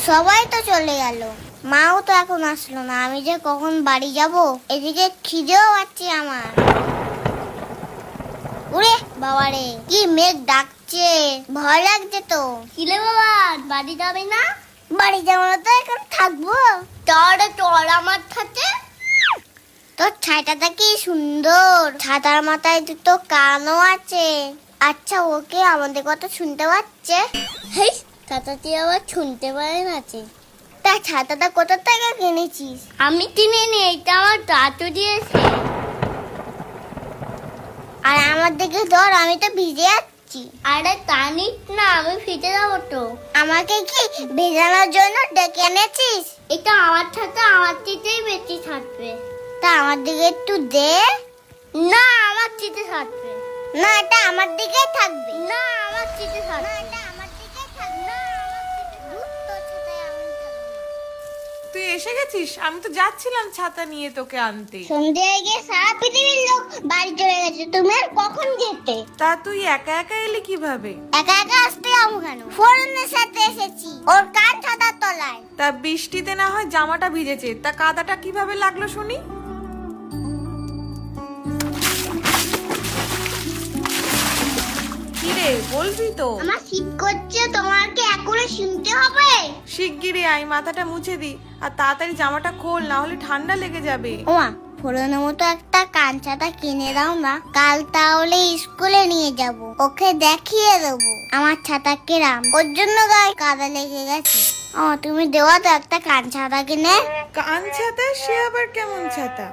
সবাই তো চলে গেল, মাও তো এখন আসলো না। আমি যে কখন বাড়ি যাব, এদিকে খিদেও পাচ্ছে আমার। ওরে বাবারে, কি মেঘ ডাকছে, ভয় লাগছে তো। কিলে বাবা, বাড়ি যাবে না? বাড়ি যাবো না তো এখন থাকবো। তোর আমার সাথে। তোর ছাইটাটা কি সুন্দর, ছাতার মাথায় দুটো কানও আছে। আচ্ছা, ওকে আমাদের কথা শুনতে পাচ্ছে? হেই, ছাতাটি আবার শুনতে পারে না। তা ছাতাটা কোথা থেকে কিনেছিস? আমি কিনিনি, এটা আমার দাদু দিয়েছে। আর আমার দিকে ধর, আমি তো ভিজে যাচ্ছি। আরে টানিস না, আমি ভিজে যাবো তো। আমাকে কি ভেজানোর জন্য ডেকে এনেছিস? এটা আমার ছাতা, আমার চিতেই বেশি থাকবে। তা আমার দিকে একটু দে। না, আমার চিতে থাকবে না, এটা আমার দিকেই থাকবে। না, আমার চিতে থাকবে না, এটা আমার দিকেই থাকবে। না, আমার চিতে তোর ছাতায় আমি থাকবো। তুই এসে গেছিস? আমি তো যাচ্ছিলাম ছাতা নিয়ে তোকে আনতে। সন্ধ্যে হয়ে গিয়ে সারা পৃথিবীর লোক বাড়ি চলে গেছে, তুমি আর কখন যেতে? তা তুই একা একা এলি কিভাবে? একা একা আসতে যাবো কেন? ফোরনের সাথে এসেছি, ওর কান ছাতার তলায়। তা বৃষ্টিতে না হয় জামাটা ভিজেছে, তা কাদাটা কিভাবে লাগলো শুনি? কিরে, বলবি তো? আমার শীত করছে, তোমার কি এখনো শুনতে হবে? শিগগিরই আয়, মাথাটা মুছে দি, আর তাড়াতাড়ি জামাটা খোল, না হলে ঠান্ডা লেগে যাবে। ওমা, ফোরনের মতো একটা কান ছাতা কিনে দাও না, কাল তাহলে স্কুলে নিয়ে যাব, ওকে দেখিয়ে দেবো আমার ছাতা কিরাম। ওর জন্য গায়ে কাদা লেগে গেছে। তুমি দেওয়া তো একটা কান ছাতা কিনে। কান ছাতা? সে আবার কেমন ছাতা?